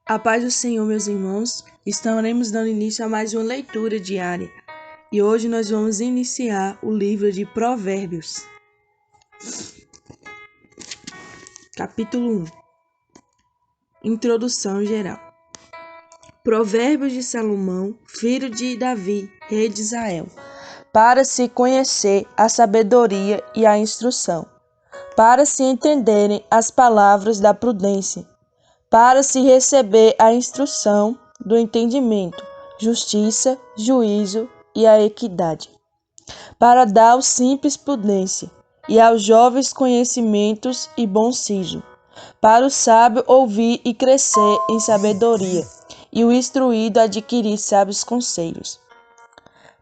A paz do Senhor, meus irmãos, estaremos dando início a mais uma leitura diária e hoje nós vamos iniciar o livro de Provérbios. Capítulo 1. Introdução geral. Provérbios de Salomão, filho de Davi, rei de Israel, para se conhecer a sabedoria e a instrução, para se entenderem as palavras da prudência, para se receber a instrução do entendimento, justiça, juízo e a equidade, para dar aos simples prudência e aos jovens conhecimentos e bom siso, para o sábio ouvir e crescer em sabedoria, e o instruído adquirir sábios conselhos,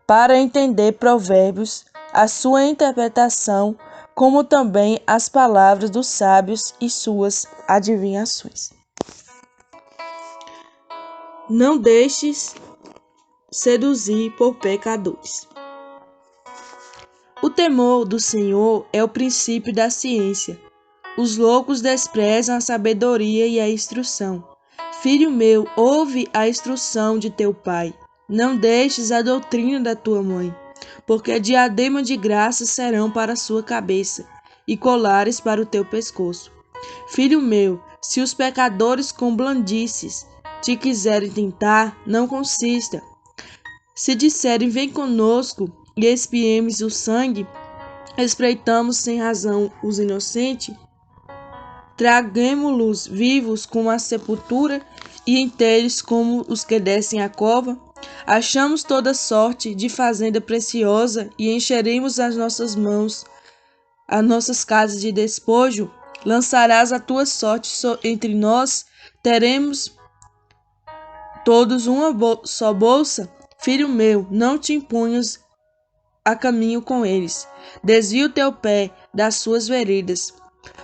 para entender provérbios, a sua interpretação, como também as palavras dos sábios e suas adivinhações. Não deixes seduzir por pecadores. O temor do Senhor é o princípio da ciência. Os loucos desprezam a sabedoria e a instrução. Filho meu, ouve a instrução de teu pai. Não deixes a doutrina da tua mãe, porque diadema de graças serão para a sua cabeça e colares para o teu pescoço. Filho meu, se os pecadores com blandices te quiserem tentar, não consista. Se disserem, vem conosco e expiemos o sangue, espreitamos sem razão os inocentes, traguemo-los vivos como a sepultura e inteiros como os que descem a cova, achamos toda sorte de fazenda preciosa e encheremos as nossas mãos, as nossas casas de despojo, lançarás a tua sorte entre nós, teremos todos uma só bolsa. Filho meu, não te impunhas a caminho com eles. Desvia o teu pé das suas veredas,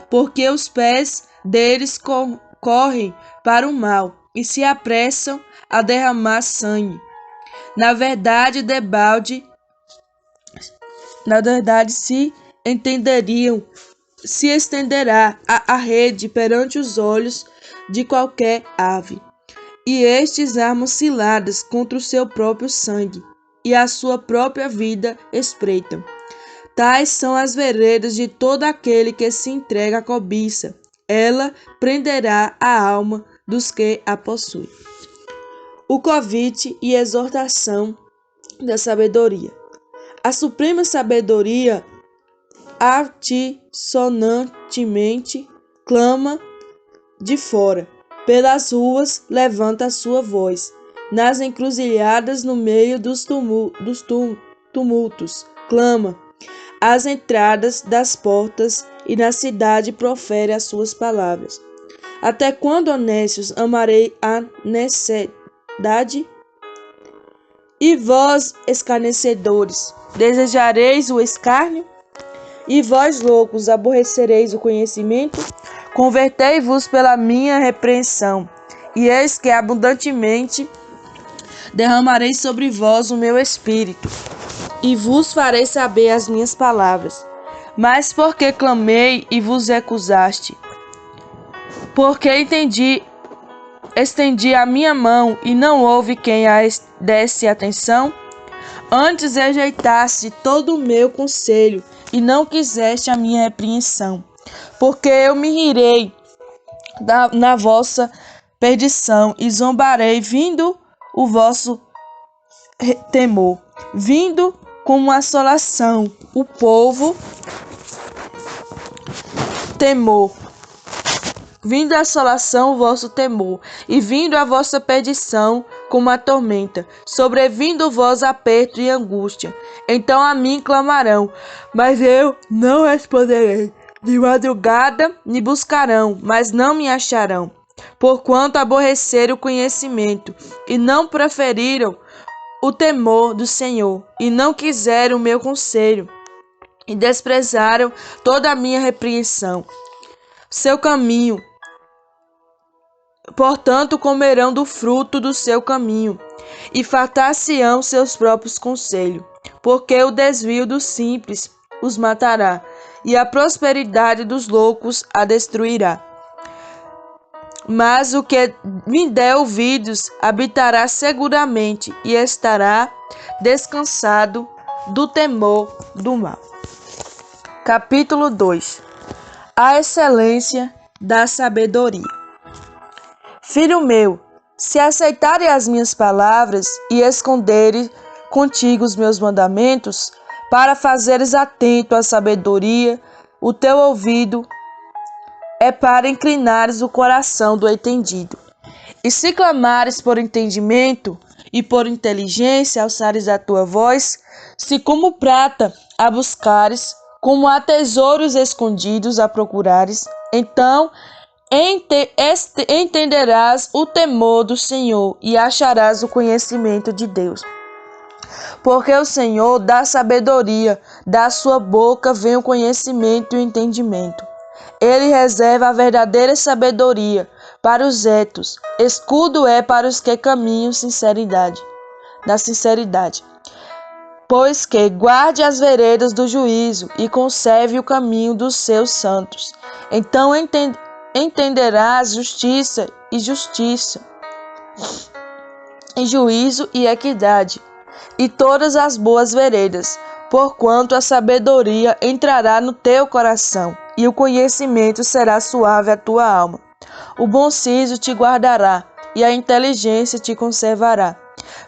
porque os pés deles correm para o mal e se apressam a derramar sangue. Na verdade, se estenderá a rede perante os olhos de qualquer ave. E estes armam ciladas contra o seu próprio sangue, e a sua própria vida espreitam. Tais são as veredas de todo aquele que se entrega à cobiça. Ela prenderá a alma dos que a possuem. O convite e exortação da sabedoria. A suprema sabedoria altissonantemente clama de fora. Pelas ruas levanta a sua voz, nas encruzilhadas no meio dos tumultos, clama, às entradas das portas e na cidade profere as suas palavras. Até quando, honestos, amarei a necessidade? E vós, escarnecedores, desejareis o escárnio? E vós, loucos, aborrecereis o conhecimento? Convertei-vos pela minha repreensão, e eis que abundantemente derramarei sobre vós o meu espírito, e vos farei saber as minhas palavras. Mas porque clamei e vos recusaste? Porque estendi a minha mão e não houve quem a desse atenção? Antes rejeitaste todo o meu conselho e não quiseste a minha repreensão. Porque eu me rirei na vossa perdição e zombarei, vindo o vosso temor, vindo como assolação, o povo temor, vindo a assolação o vosso temor, e vindo a vossa perdição como a tormenta, sobrevindo vós aperto e angústia. Então a mim clamarão, mas eu não responderei. De madrugada me buscarão, mas não me acharão, porquanto aborreceram o conhecimento, e não preferiram o temor do Senhor, e não quiseram o meu conselho, e desprezaram toda a minha repreensão. Seu caminho, portanto, comerão do fruto do seu caminho, e fartar-se-ão seus próprios conselhos, porque o desvio dos simples os matará, e a prosperidade dos loucos a destruirá. Mas o que me der ouvidos habitará seguramente e estará descansado do temor do mal. Capítulo 2. A excelência da sabedoria. Filho meu, se aceitares as minhas palavras e esconderes contigo os meus mandamentos, para fazeres atento à sabedoria, o teu ouvido é para inclinares o coração do entendido. E se clamares por entendimento e por inteligência alçares a tua voz, se como prata a buscares, como a tesouros escondidos a procurares, então entenderás o temor do Senhor e acharás o conhecimento de Deus. Porque o Senhor dá sabedoria, da sua boca vem o conhecimento e o entendimento. Ele reserva a verdadeira sabedoria para os retos, escudo é para os que caminham da sinceridade. Pois que guarde as veredas do juízo e conserve o caminho dos seus santos. Então entenderás justiça, e juízo e equidade, e todas as boas veredas, porquanto a sabedoria entrará no teu coração, e o conhecimento será suave à tua alma. O bom siso te guardará, e a inteligência te conservará,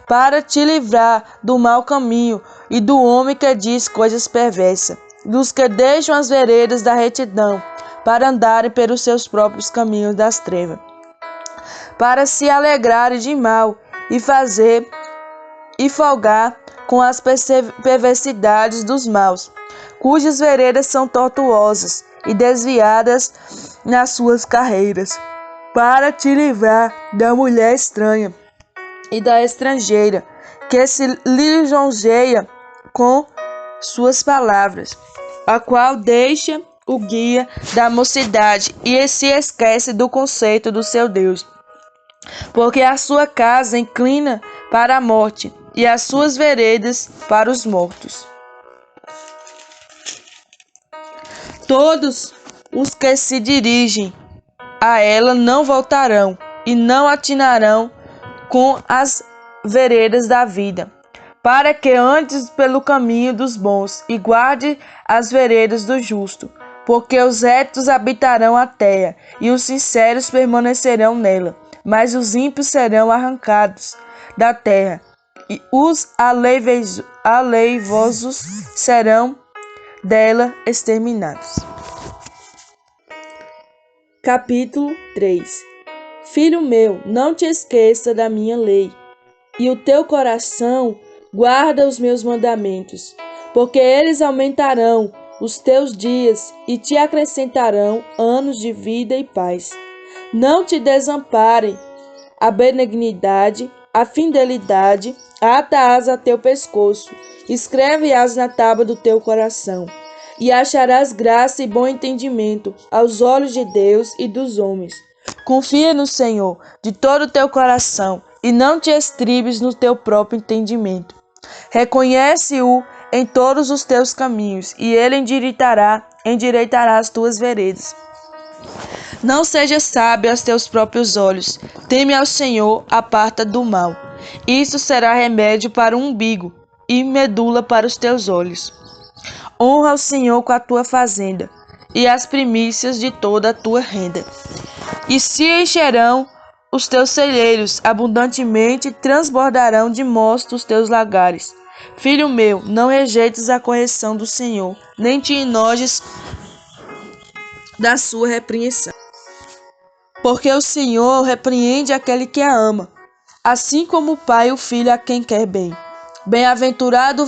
para te livrar do mau caminho e do homem que diz coisas perversas, dos que deixam as veredas da retidão, para andarem pelos seus próprios caminhos das trevas, para se alegrarem de mal e folgar com as perversidades dos maus, cujas veredas são tortuosas e desviadas nas suas carreiras, para te livrar da mulher estranha e da estrangeira, que se lisonjeia com suas palavras, a qual deixa o guia da mocidade e se esquece do conceito do seu Deus. Porque a sua casa inclina para a morte, e as suas veredas para os mortos. Todos os que se dirigem a ela não voltarão, e não atinarão com as veredas da vida, para que andes pelo caminho dos bons, e guarde as veredas do justo, porque os retos habitarão a terra, e os sinceros permanecerão nela, mas os ímpios serão arrancados da terra, e os aleivosos serão dela exterminados. Capítulo 3. Filho meu, não te esqueça da minha lei, e o teu coração guarda os meus mandamentos, porque eles aumentarão os teus dias e te acrescentarão anos de vida e paz. Não te desamparem a benignidade, a fidelidade, ata-as a teu pescoço, escreve-as na tábua do teu coração, e acharás graça e bom entendimento aos olhos de Deus e dos homens. Confia no Senhor de todo o teu coração, e não te estribes no teu próprio entendimento. Reconhece-o em todos os teus caminhos, e ele endireitará as tuas veredas. Não sejas sábio aos teus próprios olhos. Teme ao Senhor, aparta do mal. Isso será remédio para o umbigo e medula para os teus olhos. Honra o Senhor com a tua fazenda e as primícias de toda a tua renda. E se encherão os teus celeiros abundantemente, transbordarão de mosto os teus lagares. Filho meu, não rejeites a correção do Senhor, nem te enojes da sua repreensão. Porque o Senhor repreende aquele que a ama, assim como o pai o filho a quem quer bem. Bem-aventurado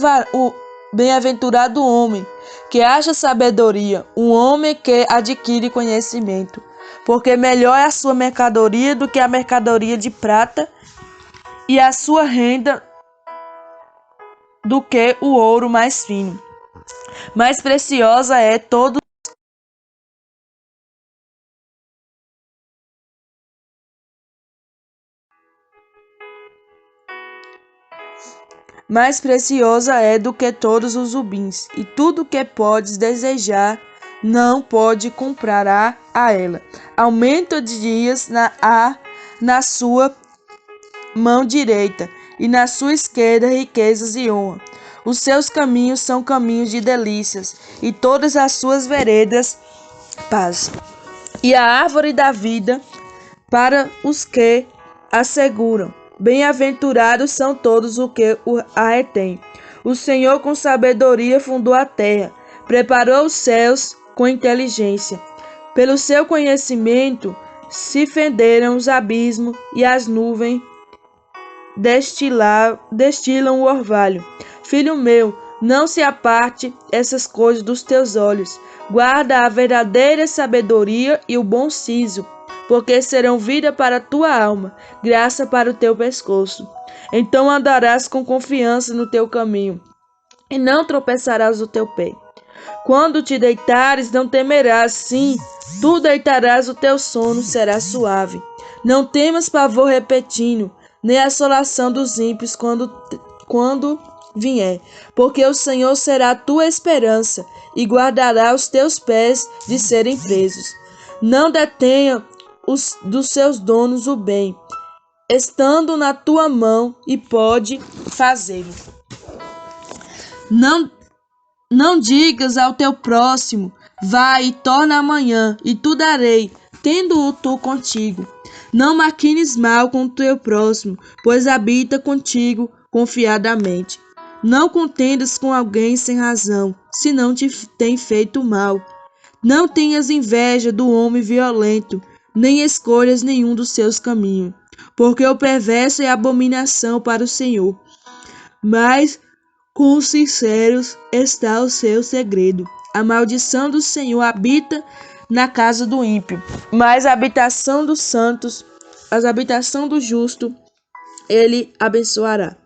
o homem que acha sabedoria, um homem que adquire conhecimento, porque melhor é a sua mercadoria do que a mercadoria de prata, e a sua renda do que o ouro mais fino. Mais preciosa é todo mais preciosa é do que todos os rubins, e tudo que podes desejar não pode comprar a ela. Aumento de dias na sua mão direita, e na sua esquerda riquezas e honra. Os seus caminhos são caminhos de delícias, e todas as suas veredas paz. E a árvore da vida para os que a seguram. Bem-aventurados são todos os que a retêm. O Senhor com sabedoria fundou a terra, preparou os céus com inteligência. Pelo seu conhecimento se fenderam os abismos e as nuvens destilam o orvalho. Filho meu, não se aparte essas coisas dos teus olhos. Guarda a verdadeira sabedoria e o bom siso, porque serão vida para a tua alma, graça para o teu pescoço. Então andarás com confiança no teu caminho, e não tropeçarás o teu pé. Quando te deitares, não temerás, sim, tu deitarás, o teu sono será suave. Não temas pavor repentino, nem a assolação dos ímpios quando vier, porque o Senhor será a tua esperança e guardará os teus pés de serem presos. Não detenha dos seus donos o bem, estando na tua mão, e pode fazê-lo. Não digas ao teu próximo, vai e torna amanhã, e tu darei, tendo-o tu contigo. Não maquines mal com o teu próximo, pois habita contigo confiadamente. Não contendas com alguém sem razão, se não te tem feito mal. Não tenhas inveja do homem violento, nem escolhas nenhum dos seus caminhos, porque o perverso é abominação para o Senhor. Mas com os sinceros está o seu segredo. A maldição do Senhor habita na casa do ímpio, mas a habitação dos santos, a habitação do justo, ele abençoará.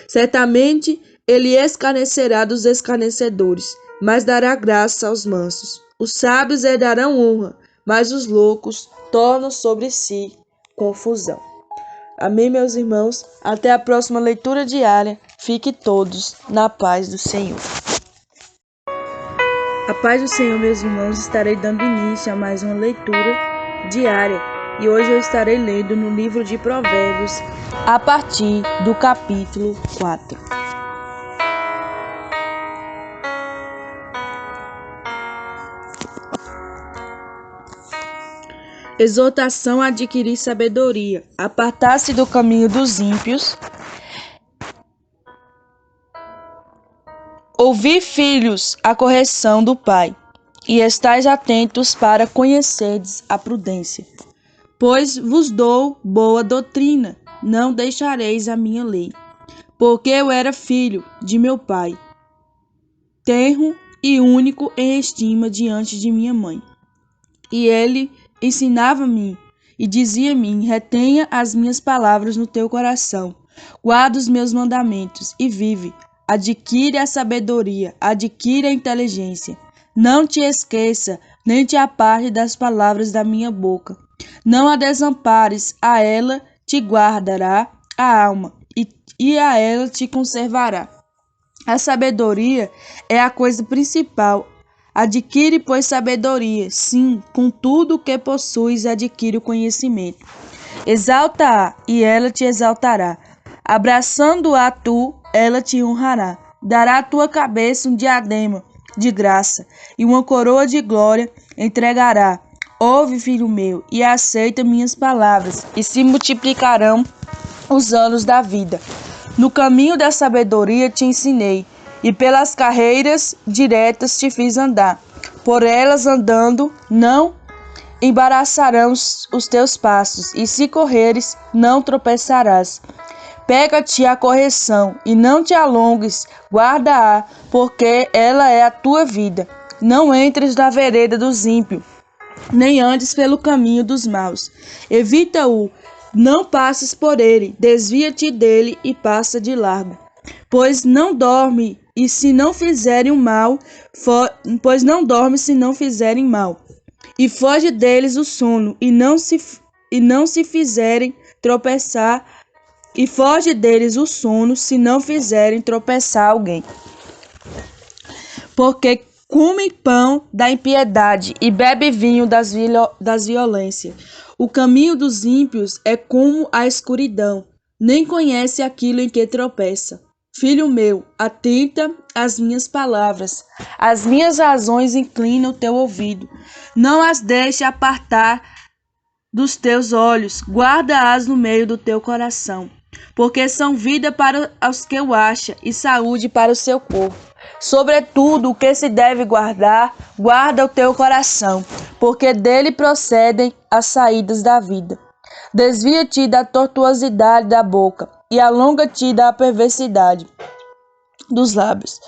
Certamente ele escarnecerá dos escarnecedores, mas dará graça aos mansos. Os sábios herdarão honra, mas os loucos tornam sobre si confusão. Amém, meus irmãos? Até a próxima leitura diária. Fique todos na paz do Senhor. A paz do Senhor, meus irmãos, estarei dando início a mais uma leitura diária. E hoje eu estarei lendo no livro de Provérbios, a partir do capítulo 4. Exortação a adquirir sabedoria, apartar-se do caminho dos ímpios. Ouvi, filhos, a correção do pai, e estais atentos para conhecerdes a prudência. Pois vos dou boa doutrina, não deixareis a minha lei. Porque eu era filho de meu pai, tenro e único em estima diante de minha mãe. E ele ensinava-me e dizia-me: retenha as minhas palavras no teu coração, guarda os meus mandamentos e vive. Adquire a sabedoria, adquire a inteligência. Não te esqueça, nem te aparte das palavras da minha boca. Não a desampares, a ela te guardará a alma, e a ela te conservará. A sabedoria é a coisa principal. Adquire, pois, sabedoria. Sim, com tudo o que possuis, adquire o conhecimento. Exalta-a, e ela te exaltará. Abraçando-a tu, ela te honrará. Dará à tua cabeça um diadema de graça, e uma coroa de glória entregará. Ouve, filho meu, e aceita minhas palavras, e se multiplicarão os anos da vida. No caminho da sabedoria te ensinei, e pelas carreiras diretas te fiz andar. Por elas andando, não embaraçarão os teus passos, e se correres, não tropeçarás. Pega-te a correção, e não te alongues, guarda-a, porque ela é a tua vida. Não entres na vereda dos ímpios, nem andes pelo caminho dos maus. Evita-o, não passes por ele, desvia-te dele e passa de largo. Pois não dorme, e se não fizerem o mal, pois não dorme se não fizerem mal. E foge deles o sono, e não se fizerem tropeçar. E foge deles o sono, se não fizerem tropeçar alguém. Porque come pão da impiedade e bebe vinho das violências. O caminho dos ímpios é como a escuridão, nem conhece aquilo em que tropeça. Filho meu, atenta às minhas palavras, as minhas razões inclina o teu ouvido. Não as deixe apartar dos teus olhos, guarda-as no meio do teu coração, porque são vida para os que o acham e saúde para o seu corpo. Sobretudo, o que se deve guardar, guarda o teu coração, porque dele procedem as saídas da vida. Desvia-te da tortuosidade da boca e alonga-te da perversidade dos lábios.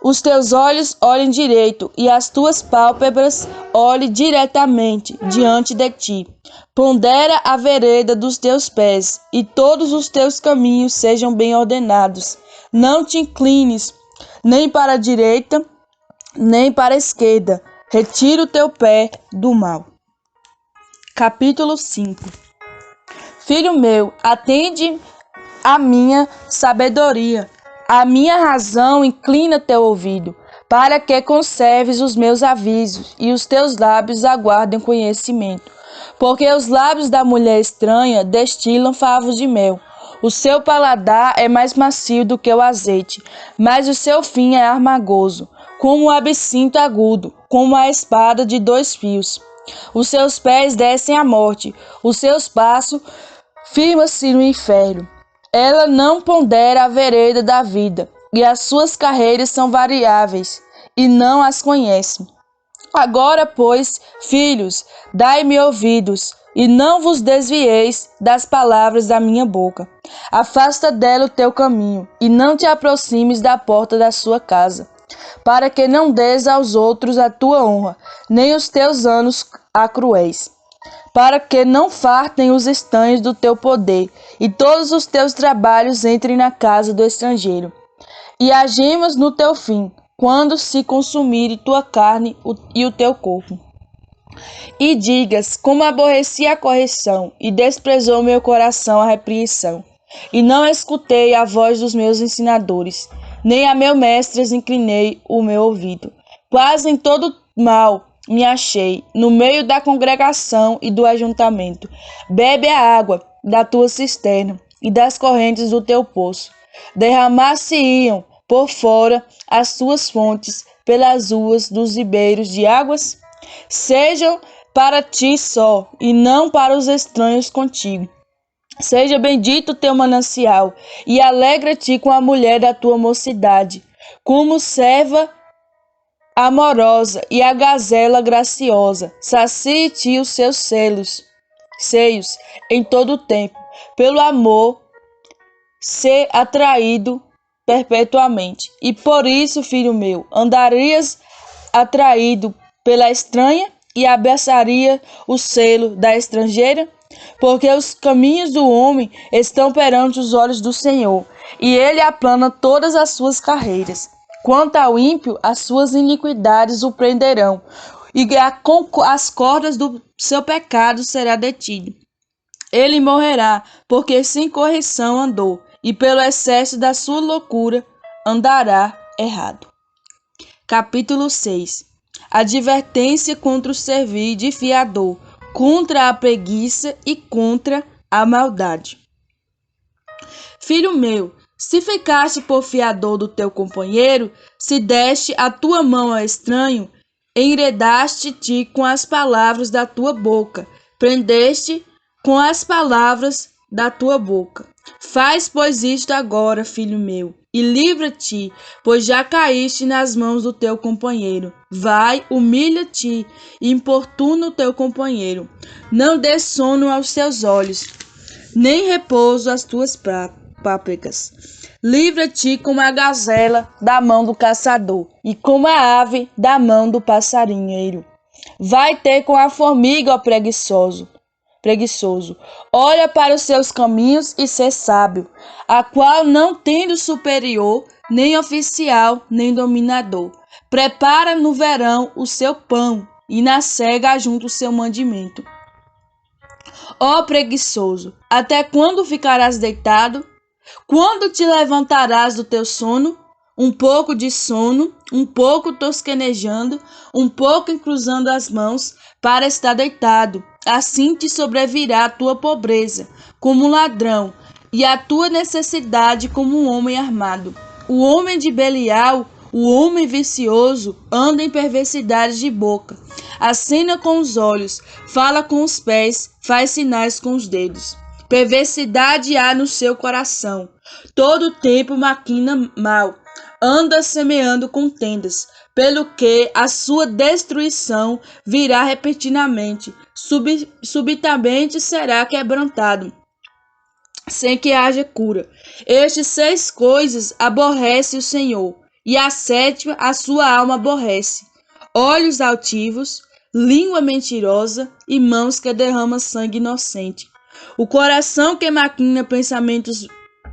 Os teus olhos olhem direito e as tuas pálpebras olhem diretamente diante de ti. Pondera a vereda dos teus pés e todos os teus caminhos sejam bem ordenados. Não te inclines nem para a direita, nem para a esquerda. Retira o teu pé do mal. Capítulo 5. Filho meu, atende à minha sabedoria. A minha razão inclina teu ouvido, para que conserves os meus avisos e os teus lábios aguardem conhecimento. Porque os lábios da mulher estranha destilam favos de mel. O seu paladar é mais macio do que o azeite, mas o seu fim é amargoso, como o absinto agudo, como a espada de 2 fios. Os seus pés descem à morte, os seus passos firmam-se no inferno. Ela não pondera a vereda da vida, e as suas carreiras são variáveis, e não as conhece. Agora, pois, filhos, dai-me ouvidos, e não vos desvieis das palavras da minha boca. Afasta dela o teu caminho, e não te aproximes da porta da sua casa, para que não des aos outros a tua honra, nem os teus anos a cruéis. Para que não fartem os estanhos do teu poder, e todos os teus trabalhos entrem na casa do estrangeiro. E agimos no teu fim, quando se consumire tua carne e o teu corpo. E digas, como aborreci a correção, e desprezou meu coração a repreensão. E não escutei a voz dos meus ensinadores, nem a meus mestres inclinei o meu ouvido. Quase em todo mal me achei, no meio da congregação e do ajuntamento. Bebe a água da tua cisterna e das correntes do teu poço. Derramar-se-iam por fora as tuas fontes pelas ruas dos ribeiros de águas? Sejam para ti só, e não para os estranhos contigo. Seja bendito o teu manancial, e alegra-te com a mulher da tua mocidade, como serva amorosa e a gazela graciosa. Sacie-te os seus seios em todo o tempo, pelo amor ser atraído perpetuamente. E por isso, filho meu, andarias atraído pela estranha e abraçaria o selo da estrangeira? Porque os caminhos do homem estão perante os olhos do Senhor, e ele aplana todas as suas carreiras. Quanto ao ímpio, as suas iniquidades o prenderão, e com as cordas do seu pecado será detido. Ele morrerá, porque sem correção andou, e pelo excesso da sua loucura andará errado. Capítulo 6. Advertência contra o servir de fiador, contra a preguiça e contra a maldade. Filho meu, se ficaste por fiador do teu companheiro, se deste a tua mão ao estranho, enredaste-te com as palavras da tua boca, prendeste com as palavras da tua boca. Faz, pois, isto agora, filho meu, e livra-te, pois já caíste nas mãos do teu companheiro. Vai, humilha-te e importuna o teu companheiro. Não dê sono aos teus olhos, nem repouso às tuas pálpebras. Livra-te como a gazela da mão do caçador, e como a ave da mão do passarinheiro. Vai ter com a formiga, ó preguiçoso. Olha para os seus caminhos e sê sábio, a qual não tendo superior, nem oficial, nem dominador. Prepara no verão o seu pão, e na cega ajunta o seu mandimento. Ó preguiçoso, até quando ficarás deitado? Quando te levantarás do teu sono? Um pouco de sono, um pouco tosquenejando, um pouco encruzando as mãos para estar deitado. Assim te sobrevirá a tua pobreza, como um ladrão, e a tua necessidade como um homem armado. O homem de Belial, o homem vicioso, anda em perversidade de boca, acena com os olhos, fala com os pés, faz sinais com os dedos. Perversidade há no seu coração, todo o tempo maquina mal, anda semeando contendas, pelo que a sua destruição virá repentinamente, subitamente será quebrantado, sem que haja cura. Estas 6 coisas aborrece o Senhor, e a 7ª a sua alma aborrece: olhos altivos, língua mentirosa e mãos que derramam sangue inocente. O coração que maquina pensamentos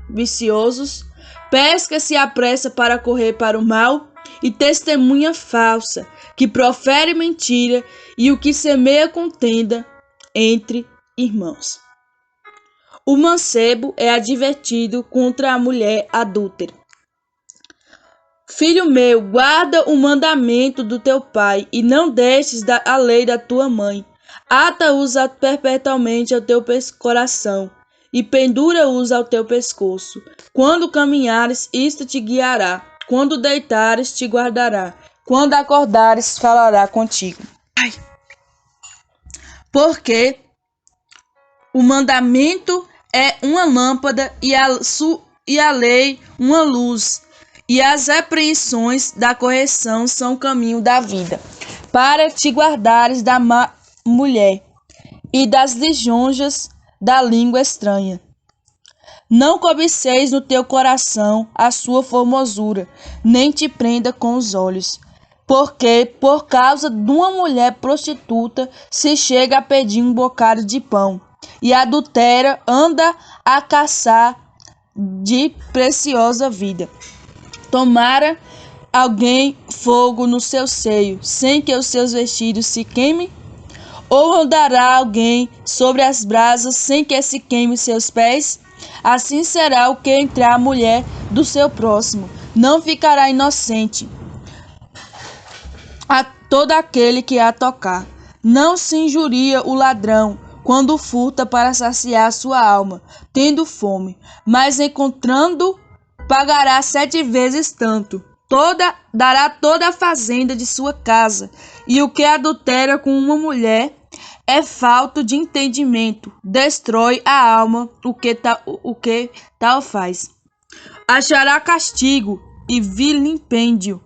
viciosos, pés que se apressa para correr para o mal, e testemunha falsa, que profere mentira, e o que semeia contenda entre irmãos. O mancebo é advertido contra a mulher adúltera. Filho meu, guarda o mandamento do teu pai, e não deixes a lei da tua mãe. Ata-os perpetuamente ao teu coração, e pendura-os ao teu pescoço. Quando caminhares, isto te guiará. Quando deitares, te guardará. Quando acordares, falará contigo. Porque o mandamento é uma lâmpada e a lei uma luz, e as repreensões da correção são o caminho da vida, para te guardares da má mulher e das lisonjas da língua estranha. Não cobiceis no teu coração a sua formosura, nem te prenda com os olhos, porque por causa de uma mulher prostituta se chega a pedir um bocado de pão, e a adúltera anda a caçar de preciosa vida. Tomara alguém fogo no seu seio, sem que os seus vestidos se queimem? Ou andará alguém sobre as brasas, sem que se queime seus pés? Assim será o que entrar a mulher do seu próximo, não ficará inocente a todo aquele que a tocar. Não se injuria o ladrão quando furta para saciar sua alma, tendo fome, mas encontrando, pagará 7 vezes tanto. Dará toda a fazenda de sua casa, e o que adultera com uma mulher é falta de entendimento, destrói a alma o que tal faz. Achará castigo e vilipêndio,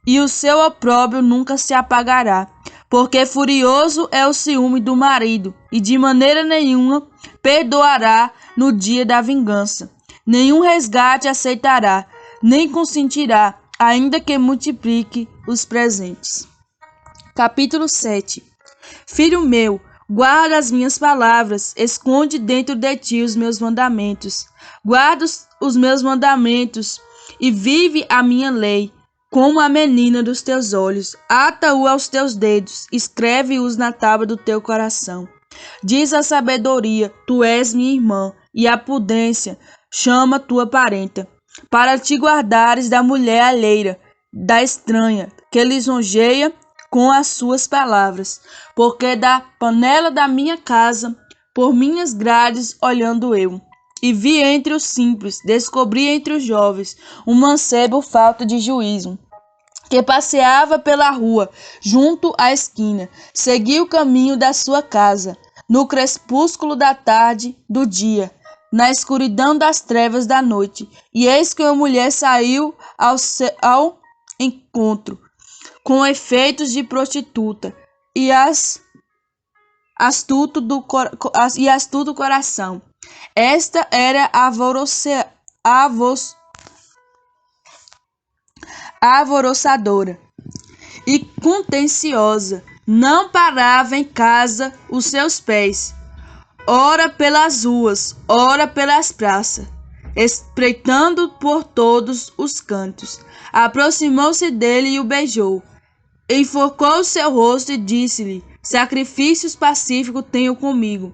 e o seu opróbrio nunca se apagará, porque furioso é o ciúme do marido, e de maneira nenhuma perdoará no dia da vingança. Nenhum resgate aceitará, nem consentirá, ainda que multiplique os presentes. Capítulo 7. Filho meu, guarda as minhas palavras, esconde dentro de ti os meus mandamentos. Guarda os meus mandamentos e vive a minha lei, como a menina dos teus olhos. Ata-o aos teus dedos, escreve-os na tábua do teu coração. Diz a sabedoria, tu és minha irmã, e a prudência chama tua parenta, para te guardares da mulher alheira, da estranha, que lisonjeia com as suas palavras, porque da panela da minha casa, por minhas grades olhando eu, e vi entre os simples, descobri entre os jovens, um mancebo falto de juízo, que passeava pela rua, junto à esquina, seguia o caminho da sua casa, no crepúsculo da tarde do dia, na escuridão das trevas da noite, e eis que uma mulher saiu ao encontro, com efeitos de prostituta, e astuto coração. Esta era alvoroçadora e contenciosa, não parava em casa os seus pés, ora pelas ruas, ora pelas praças, espreitando por todos os cantos. Aproximou-se dele e o beijou. Enforcou o seu rosto e disse-lhe: sacrifícios pacíficos tenho comigo.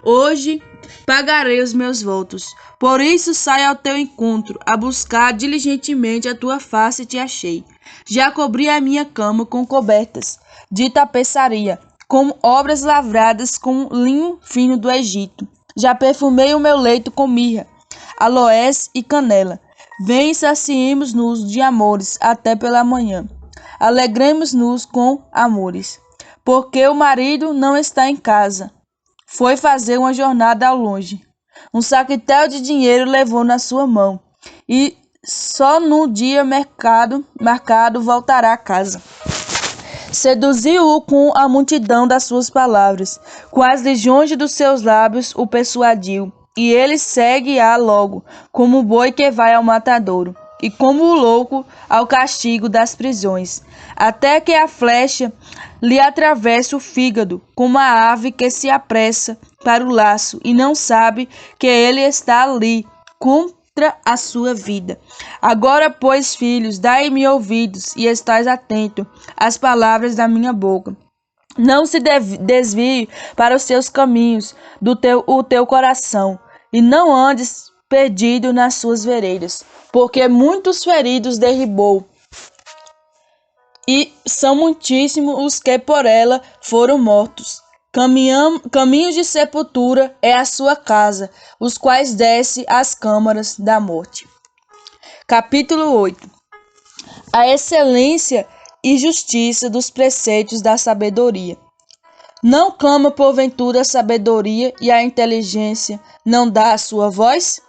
Hoje pagarei os meus votos. Por isso saio ao teu encontro, a buscar diligentemente a tua face e te achei. Já cobri a minha cama com cobertas de tapeçaria, com obras lavradas com linho fino do Egito. Já perfumei o meu leito com mirra, aloés e canela. Vem e saciemos-nos de amores até pela manhã. Alegremos-nos com amores, porque o marido não está em casa. Foi fazer uma jornada ao longe. Um saquetel de dinheiro levou na sua mão, e só no dia marcado voltará a casa. Seduziu-o com a multidão das suas palavras, com as legiões dos seus lábios o persuadiu, e ele segue-a logo, como o boi que vai ao matadouro, e como o louco ao castigo das prisões, até que a flecha lhe atravesse o fígado, como a ave que se apressa para o laço e não sabe que ele está ali contra a sua vida. Agora, pois, filhos, dai-me ouvidos e estais atento às palavras da minha boca. Não se desvie para os seus caminhos o teu coração, e não andes perdido nas suas veredas, porque muitos feridos derribou, e são muitíssimos os que por ela foram mortos. Caminhos de sepultura é a sua casa, os quais desce às câmaras da morte. Capítulo 8. A excelência e justiça dos preceitos da sabedoria. Não clama porventura a sabedoria e a inteligência não dá a sua voz?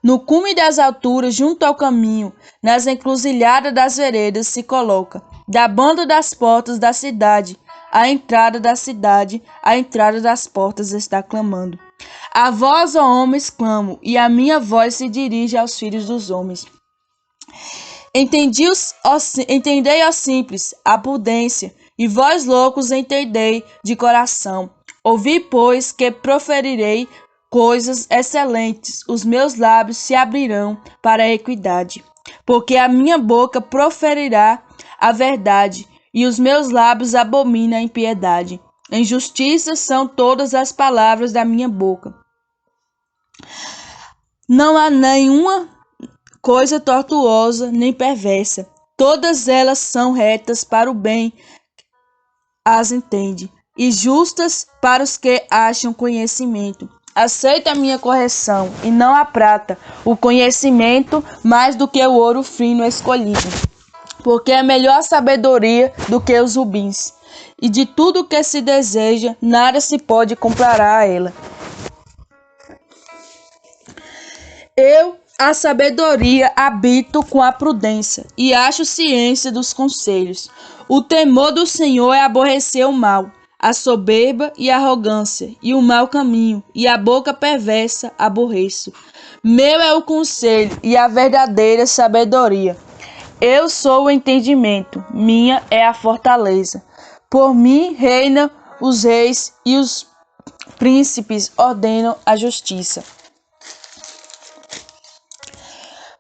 No cume das alturas, junto ao caminho, nas encruzilhadas das veredas se coloca, da banda das portas da cidade, a entrada da cidade, a entrada das portas está clamando. A vós, ó homens, clamo, e a minha voz se dirige aos filhos dos homens. Entendei, ó simples, a prudência, e vós, loucos, entendei de coração. Ouvi, pois, que proferirei coisas excelentes, os meus lábios se abrirão para a equidade, porque a minha boca proferirá a verdade, e os meus lábios abominam a impiedade. Em justiça são todas as palavras da minha boca. Não há nenhuma coisa tortuosa nem perversa. Todas elas são retas para o bem, as entende, e justas para os que acham conhecimento. Aceita a minha correção, e não a prata, o conhecimento mais do que o ouro fino escolhido. Porque é melhor a sabedoria do que os rubins, e de tudo que se deseja, nada se pode comparar a ela. Eu, a sabedoria, habito com a prudência, e acho ciência dos conselhos. O temor do Senhor é aborrecer o mal, a soberba e a arrogância, e o mau caminho, e a boca perversa aborreço. Meu é o conselho e a verdadeira sabedoria. Eu sou o entendimento, minha é a fortaleza. Por mim reinam os reis e os príncipes ordenam a justiça.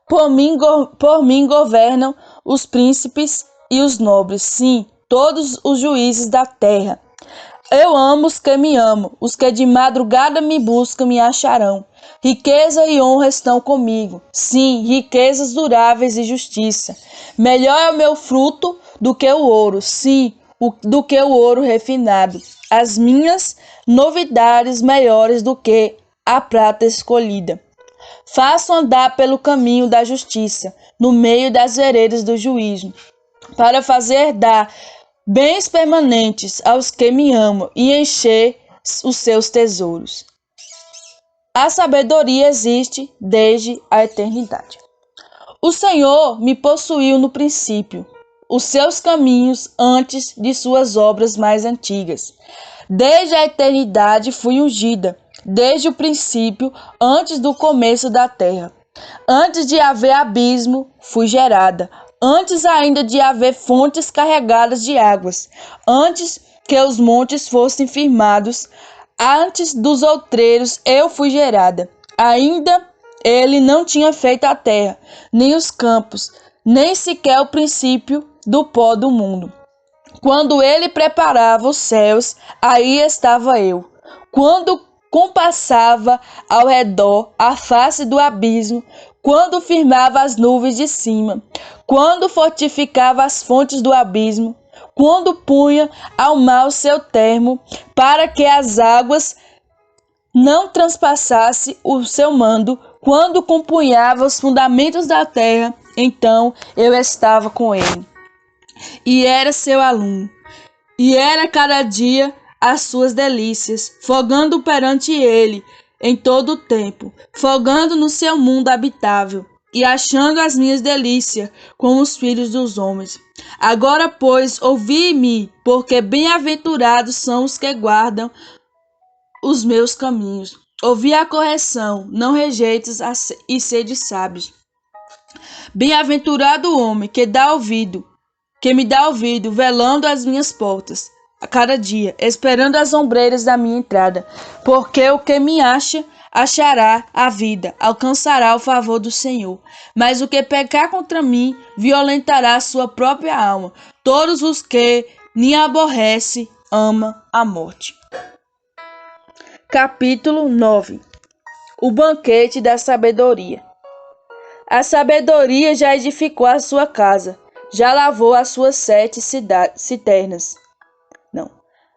Por mim governam os príncipes e os nobres, sim, todos os juízes da terra. Eu amo os que me amam, os que de madrugada me buscam me acharão. Riqueza e honra estão comigo, sim, riquezas duráveis e justiça. Melhor é o meu fruto do que o ouro, sim, do que o ouro refinado. As minhas novidades melhores do que a prata escolhida. Faço andar pelo caminho da justiça, no meio das veredas do juízo, para fazer dar bens permanentes aos que me amam e encher os seus tesouros. A sabedoria existe desde a eternidade. O Senhor me possuiu no princípio, os seus caminhos antes de suas obras mais antigas. Desde a eternidade fui ungida, desde o princípio, antes do começo da terra. Antes de haver abismo, fui gerada. Antes ainda de haver fontes carregadas de águas. Antes que os montes fossem firmados. Antes dos outreiros eu fui gerada. Ainda ele não tinha feito a terra, nem os campos, nem sequer o princípio do pó do mundo. Quando ele preparava os céus, aí estava eu. Quando compassava ao redor a face do abismo, quando firmava as nuvens de cima, quando fortificava as fontes do abismo, quando punha ao mar o seu termo, para que as águas não transpassasse o seu mando, quando compunhava os fundamentos da terra, então eu estava com ele, e era seu aluno, e era cada dia as suas delícias, folgando perante ele em todo o tempo, folgando no seu mundo habitável, e achando as minhas delícias com os filhos dos homens. Agora, pois, ouvi-me, porque bem-aventurados são os que guardam os meus caminhos. Ouvi a correção, não rejeites e sede sábios. Bem-aventurado o homem que me dá ouvido, velando as minhas portas a cada dia, esperando as ombreiras da minha entrada, porque o que me acha, achará a vida, alcançará o favor do Senhor. Mas o que pecar contra mim, violentará a sua própria alma. Todos os que me aborrecem, ama a morte. Capítulo 9. O banquete da sabedoria. A sabedoria já edificou a sua casa, já lavou as suas 7 citernas. Não.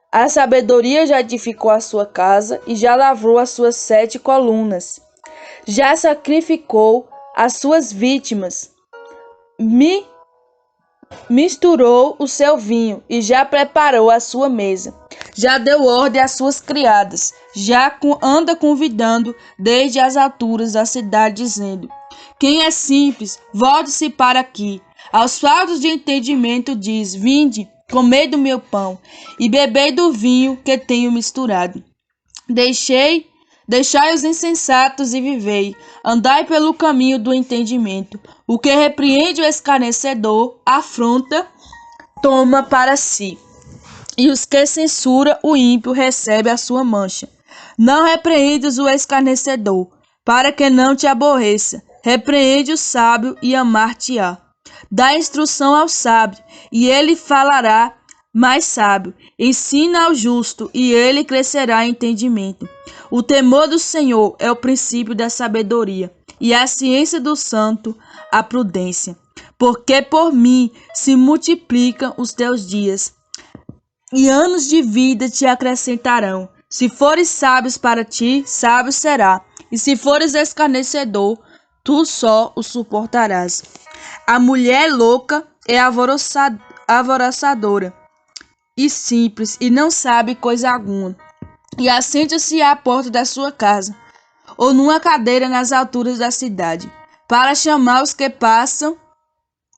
A sabedoria já edificou a sua casa e já lavrou as suas 7 colunas. Já sacrificou as suas vítimas, misturou o seu vinho e já preparou a sua mesa. Já deu ordem às suas criadas, já anda convidando desde as alturas da cidade, dizendo: quem é simples, volte-se para aqui. Aos faltos de entendimento diz: vinde, comei do meu pão e bebei do vinho que tenho misturado. Deixai os insensatos e vivei, andai pelo caminho do entendimento. O que repreende o escarnecedor, afronta, toma para si. E os que censura o ímpio recebe a sua mancha. Não repreendes o escarnecedor, para que não te aborreça. Repreende o sábio e amar-te-á. Dá instrução ao sábio, e ele falará mais sábio. Ensina ao justo, e ele crescerá em entendimento. O temor do Senhor é o princípio da sabedoria, e a ciência do santo, a prudência. Porque por mim se multiplicam os teus dias, e anos de vida te acrescentarão. Se fores sábios para ti, sábio será, e se fores escarnecedor, tu só o suportarás. A mulher louca é alvoroçadora e simples, e não sabe coisa alguma, e assenta-se à porta da sua casa, ou numa cadeira nas alturas da cidade, para chamar os que passam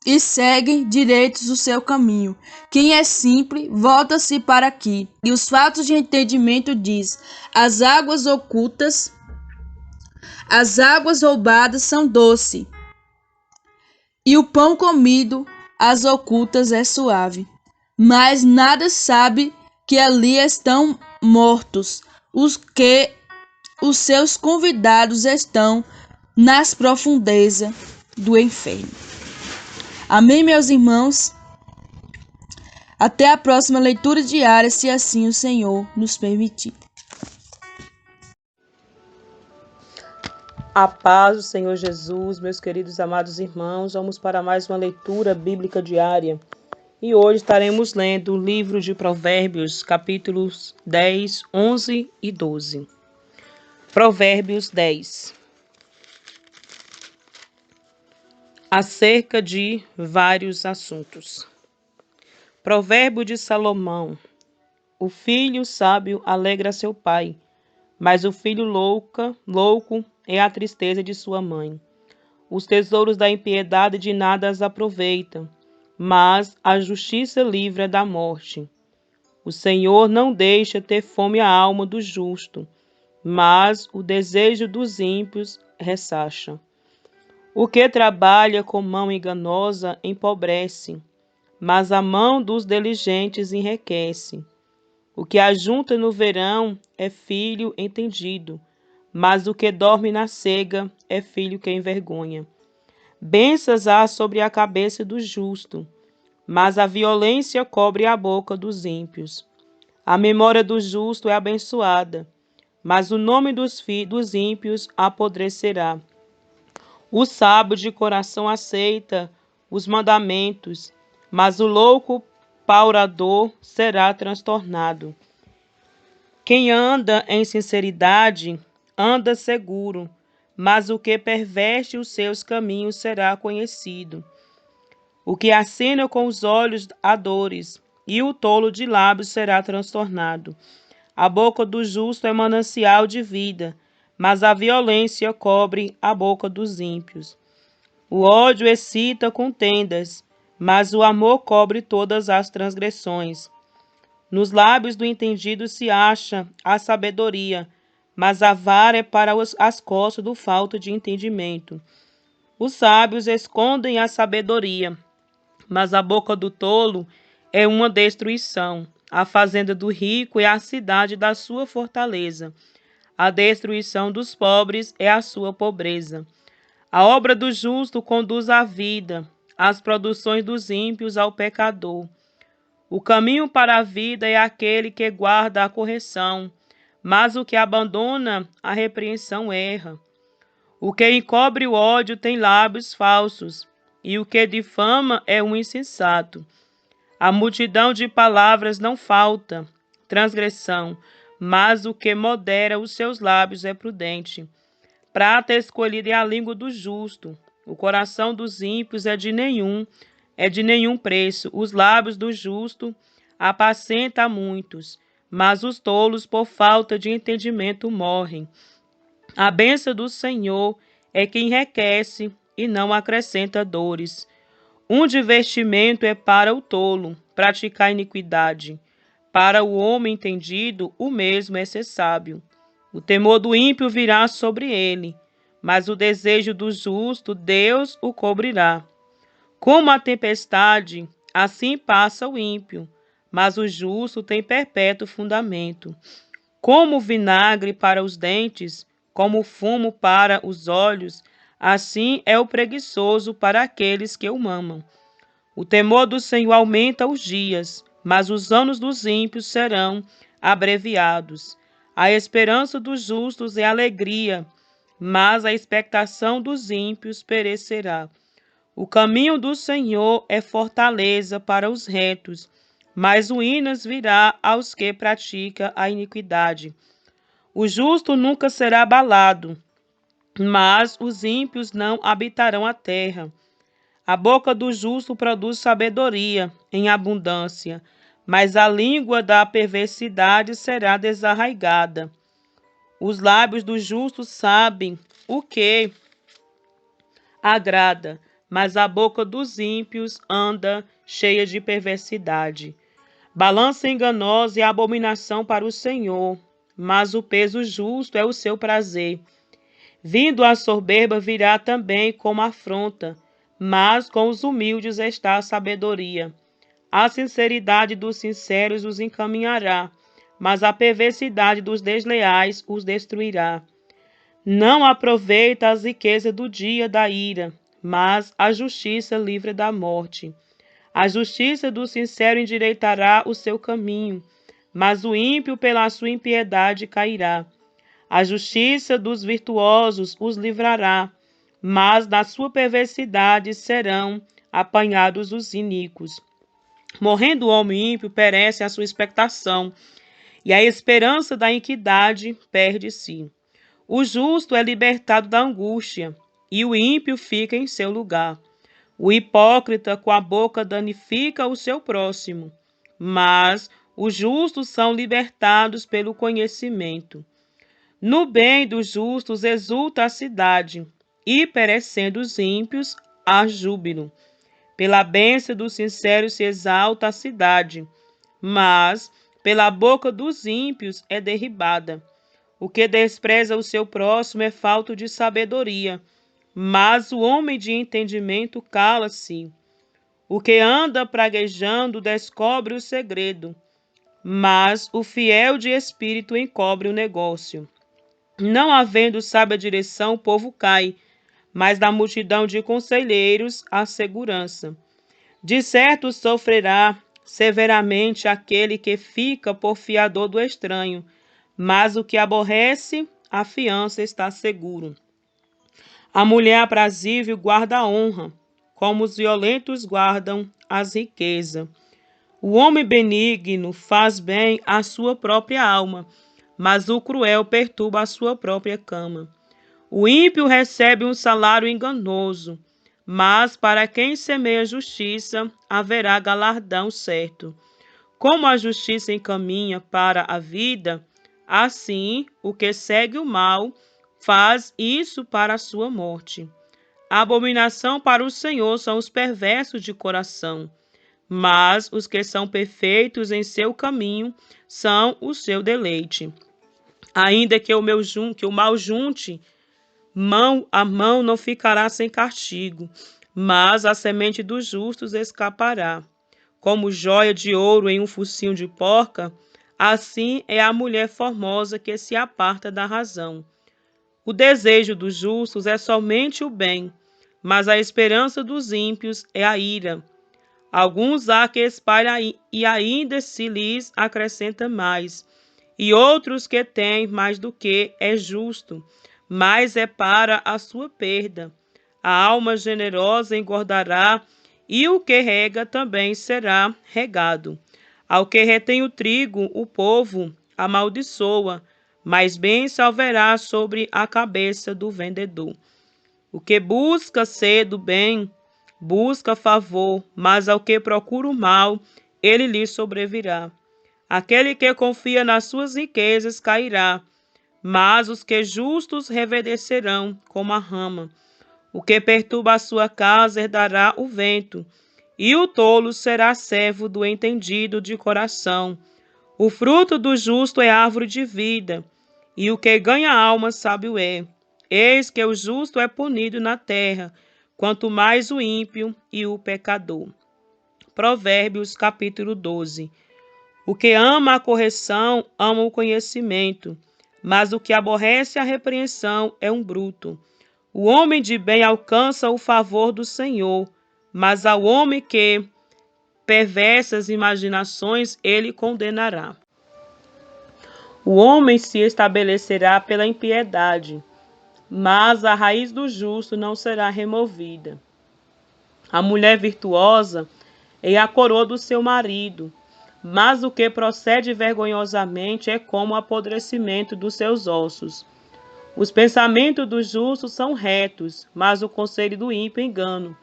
e seguem direitos o seu caminho. Quem é simples, volta-se para aqui. E os fatos de entendimento diz: as águas ocultas, as águas roubadas são doces, e o pão comido às ocultas é suave. Mas nada sabe que ali estão mortos os seus convidados estão nas profundezas do inferno. Amém, meus irmãos? Até a próxima leitura diária, se assim o Senhor nos permitir. A paz do Senhor Jesus, meus queridos amados irmãos, vamos para mais uma leitura bíblica diária. E hoje estaremos lendo o livro de Provérbios, capítulos 10, 11 e 12. Provérbios 10. Acerca de vários assuntos. Provérbio de Salomão. O filho sábio alegra seu pai, mas o filho louco é a tristeza de sua mãe. Os tesouros da impiedade de nada as aproveitam, mas a justiça livra da morte. O Senhor não deixa ter fome a alma do justo, mas o desejo dos ímpios ressacha. O que trabalha com mão enganosa empobrece, mas a mão dos diligentes enriquece. O que ajunta no verão é filho entendido, mas o que dorme na cega é filho que envergonha. Bênçãos há sobre a cabeça do justo, mas a violência cobre a boca dos ímpios. A memória do justo é abençoada, mas o nome dos ímpios apodrecerá. O sábio de coração aceita os mandamentos, mas o louco paurador será transtornado. Quem anda em sinceridade anda seguro, mas o que perverte os seus caminhos será conhecido. O que acena com os olhos há dores, e o tolo de lábios será transtornado. A boca do justo é manancial de vida, mas a violência cobre a boca dos ímpios. O ódio excita contendas, mas o amor cobre todas as transgressões. Nos lábios do entendido se acha a sabedoria, mas a vara é para as costas do falto de entendimento. Os sábios escondem a sabedoria, mas a boca do tolo é uma destruição. A fazenda do rico é a cidade da sua fortaleza. A destruição dos pobres é a sua pobreza. A obra do justo conduz à vida, as produções dos ímpios ao pecador. O caminho para a vida é aquele que guarda a correção, mas o que abandona a repreensão erra. O que encobre o ódio tem lábios falsos, e o que difama é um insensato. A multidão de palavras não falta transgressão, mas o que modera os seus lábios é prudente. Prata escolhida é a língua do justo, o coração dos ímpios é de nenhum preço. Os lábios do justo apacenta a muitos, mas os tolos por falta de entendimento morrem. A bênção do Senhor é que enriquece e não acrescenta dores. Um divertimento é para o tolo praticar iniquidade. Para o homem entendido, o mesmo é ser sábio. O temor do ímpio virá sobre ele, mas o desejo do justo, Deus o cobrirá. Como a tempestade, assim passa o ímpio, mas o justo tem perpétuo fundamento. Como o vinagre para os dentes, como o fumo para os olhos, assim é o preguiçoso para aqueles que o amam. O temor do Senhor aumenta os dias, mas os anos dos ímpios serão abreviados. A esperança dos justos é alegria, mas a expectação dos ímpios perecerá. O caminho do Senhor é fortaleza para os retos, mas ruínas virá aos que praticam a iniquidade. O justo nunca será abalado, mas os ímpios não habitarão a terra. A boca do justo produz sabedoria em abundância, mas a língua da perversidade será desarraigada. Os lábios do justo sabem o que agrada, mas a boca dos ímpios anda cheia de perversidade. Balança enganosa é abominação para o Senhor, mas o peso justo é o seu prazer. Vindo a soberba virá também como afronta, mas com os humildes está a sabedoria. A sinceridade dos sinceros os encaminhará, mas a perversidade dos desleais os destruirá. Não aproveita as riquezas do dia da ira, mas a justiça livra da morte. A justiça do sincero endireitará o seu caminho, mas o ímpio pela sua impiedade cairá. A justiça dos virtuosos os livrará, mas da sua perversidade serão apanhados os iníquos. Morrendo o homem ímpio, perece a sua expectação, e a esperança da iniquidade perde-se. O justo é libertado da angústia, e o ímpio fica em seu lugar. O hipócrita com a boca danifica o seu próximo, mas os justos são libertados pelo conhecimento. No bem dos justos exulta a cidade, e perecendo os ímpios, há júbilo. Pela bênção dos sinceros se exalta a cidade, mas pela boca dos ímpios é derribada. O que despreza o seu próximo é falta de sabedoria, mas o homem de entendimento cala-se. O que anda praguejando descobre o segredo, mas o fiel de espírito encobre o negócio. Não havendo sábia direção, o povo cai, mas da multidão de conselheiros a segurança. De certo sofrerá severamente aquele que fica por fiador do estranho, mas o que aborrece, a fiança está seguro. A mulher aprazível guarda a honra, como os violentos guardam as riquezas. O homem benigno faz bem à sua própria alma, mas o cruel perturba a sua própria cama. O ímpio recebe um salário enganoso, mas para quem semeia justiça haverá galardão certo. Como a justiça encaminha para a vida, assim o que segue o mal faz isso para a sua morte. A abominação para o Senhor são os perversos de coração, mas os que são perfeitos em seu caminho são o seu deleite. Ainda que o mal junte mão a mão, não ficará sem castigo, mas a semente dos justos escapará. Como joia de ouro em um focinho de porca, assim é a mulher formosa que se aparta da razão. O desejo dos justos é somente o bem, mas a esperança dos ímpios é a ira. Alguns há que espalham e ainda se lhes acrescenta mais, e outros que têm mais do que é justo, mas é para a sua perda. A alma generosa engordará, e o que rega também será regado. Ao que retém o trigo, o povo amaldiçoa, mas bênção haverá sobre a cabeça do vendedor. O que busca ser do bem, busca favor, mas ao que procura o mal, ele lhe sobrevirá. Aquele que confia nas suas riquezas cairá, mas os que justos reverdecerão como a rama. O que perturba a sua casa herdará o vento, e o tolo será servo do entendido de coração. O fruto do justo é árvore de vida, e o que ganha alma sábio é. Eis que o justo é punido na terra, quanto mais o ímpio e o pecador. Provérbios capítulo 12. O que ama a correção, ama o conhecimento, mas o que aborrece a repreensão é um bruto. O homem de bem alcança o favor do Senhor, mas ao homem que perversas imaginações ele condenará. O homem se estabelecerá pela impiedade, mas a raiz do justo não será removida. A mulher virtuosa é a coroa do seu marido, mas o que procede vergonhosamente é como o apodrecimento dos seus ossos. Os pensamentos dos justos são retos, mas o conselho do ímpio é engano.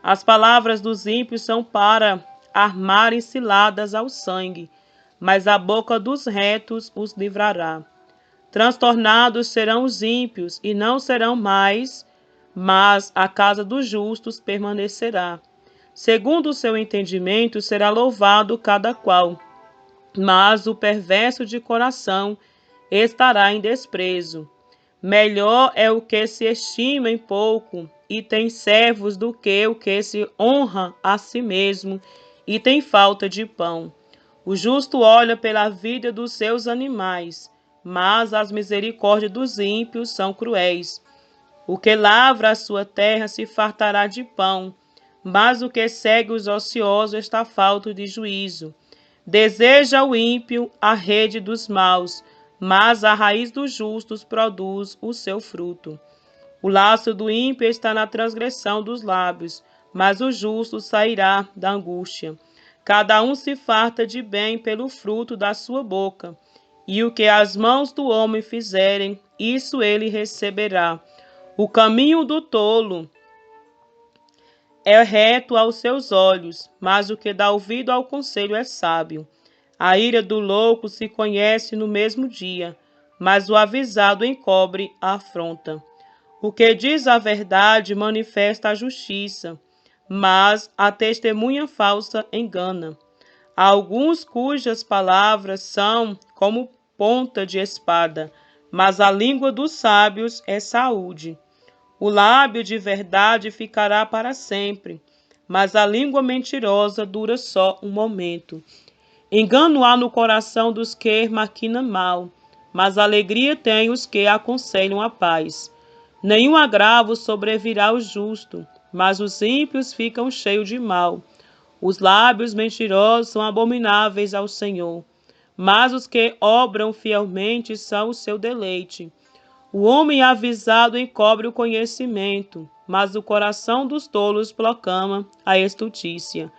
As palavras dos ímpios são para armarem ciladas ao sangue, mas a boca dos retos os livrará. Transtornados serão os ímpios e não serão mais, mas a casa dos justos permanecerá. Segundo o seu entendimento será louvado cada qual, mas o perverso de coração estará em desprezo. Melhor é o que se estima em pouco e tem servos do que o que se honra a si mesmo e tem falta de pão. O justo olha pela vida dos seus animais, mas as misericórdias dos ímpios são cruéis. O que lavra a sua terra se fartará de pão, mas o que segue os ociosos está falto de juízo. Deseja o ímpio a rede dos maus, mas a raiz dos justos produz o seu fruto. O laço do ímpio está na transgressão dos lábios, mas o justo sairá da angústia. Cada um se farta de bem pelo fruto da sua boca, e o que as mãos do homem fizerem, isso ele receberá. O caminho do tolo é reto aos seus olhos, mas o que dá ouvido ao conselho é sábio. A ira do louco se conhece no mesmo dia, mas o avisado encobre a afronta. O que diz a verdade manifesta a justiça, mas a testemunha falsa engana. Há alguns cujas palavras são como ponta de espada, mas a língua dos sábios é saúde. O lábio de verdade ficará para sempre, mas a língua mentirosa dura só um momento. Engano há no coração dos que maquinam mal, mas alegria tem os que aconselham a paz. Nenhum agravo sobrevirá ao justo, mas os ímpios ficam cheios de mal. Os lábios mentirosos são abomináveis ao Senhor, mas os que obram fielmente são o seu deleite. O homem avisado encobre o conhecimento, mas o coração dos tolos proclama a estultícia.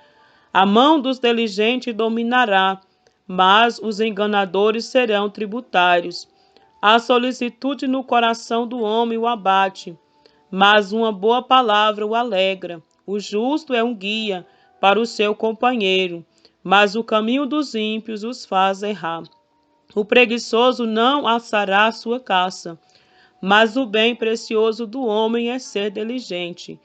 A mão dos diligentes dominará, mas os enganadores serão tributários. A solicitude no coração do homem o abate, mas uma boa palavra o alegra. O justo é um guia para o seu companheiro, mas o caminho dos ímpios os faz errar. O preguiçoso não assará sua caça, mas o bem precioso do homem é ser diligente.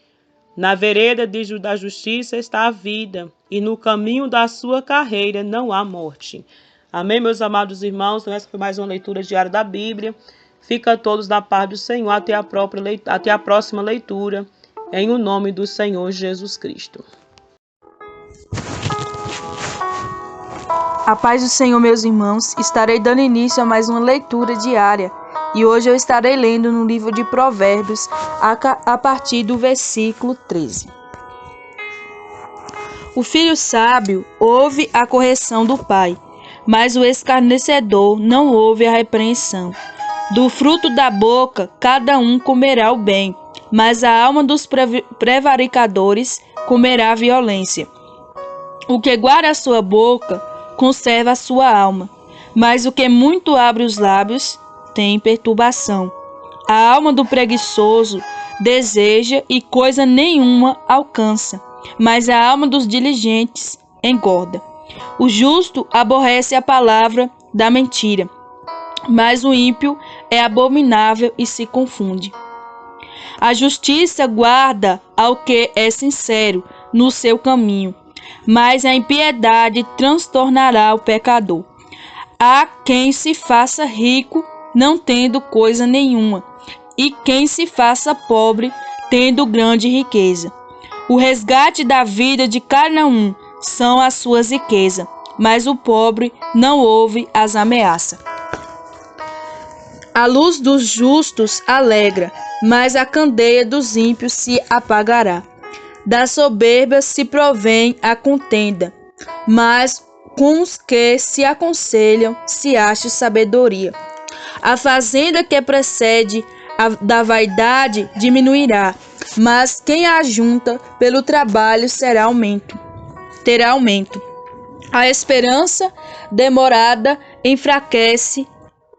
Na vereda da justiça está a vida, e no caminho da sua carreira não há morte. Amém, meus amados irmãos? Então, essa foi mais uma leitura diária da Bíblia. Fica todos na paz do Senhor. Até a próxima leitura, em o nome do Senhor Jesus Cristo. A paz do Senhor, meus irmãos. Estarei dando início a mais uma leitura diária. E hoje eu estarei lendo no livro de Provérbios, a partir do versículo 13. O filho sábio ouve a correção do pai, mas o escarnecedor não ouve a repreensão. Do fruto da boca cada um comerá o bem, mas a alma dos prevaricadores comerá a violência. O que guarda a sua boca conserva a sua alma, mas o que muito abre os lábios tem perturbação. A alma do preguiçoso deseja e coisa nenhuma alcança, mas a alma dos diligentes engorda. O justo aborrece a palavra da mentira, mas o ímpio é abominável e se confunde. A justiça guarda ao que é sincero no seu caminho, mas a impiedade transtornará o pecador. Há quem se faça rico não tendo coisa nenhuma, e quem se faça pobre tendo grande riqueza. O resgate da vida de cada um são as suas riquezas, mas o pobre não ouve as ameaças. A luz dos justos alegra, mas a candeia dos ímpios se apagará. Da soberba se provém a contenda, mas com os que se aconselham se acha sabedoria. A fazenda que precede da vaidade diminuirá, mas quem a ajunta pelo trabalho terá aumento. A esperança demorada enfraquece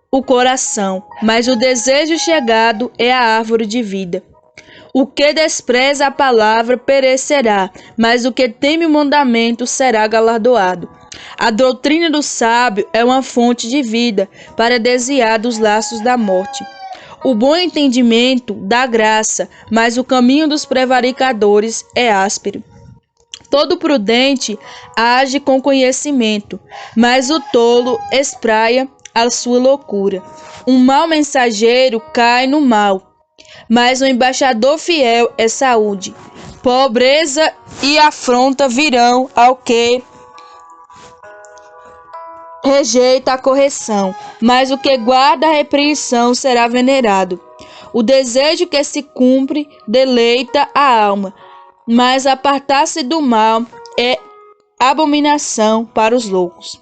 o coração, mas o desejo chegado é a árvore de vida. O que despreza a palavra perecerá, mas o que teme o mandamento será galardoado. A doutrina do sábio é uma fonte de vida para desviar dos laços da morte. O bom entendimento dá graça, mas o caminho dos prevaricadores é áspero. Todo prudente age com conhecimento, mas o tolo espraia a sua loucura. Um mau mensageiro cai no mal, mas o embaixador fiel é saúde. Pobreza e afronta virão ao que rejeita a correção, mas o que guarda a repreensão será venerado. O desejo que se cumpre deleita a alma, mas apartar-se do mal é abominação para os loucos.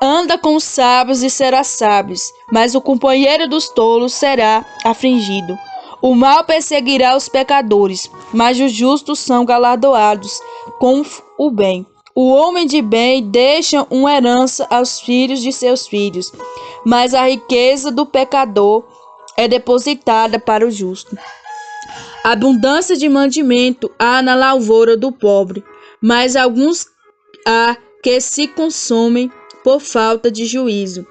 Anda com os sábios e será sábio, mas o companheiro dos tolos será afligido. O mal perseguirá os pecadores, mas os justos são galardoados com o bem. O homem de bem deixa uma herança aos filhos de seus filhos, mas a riqueza do pecador é depositada para o justo. Abundância de mantimento há na lavoura do pobre, mas alguns há que se consomem por falta de juízo.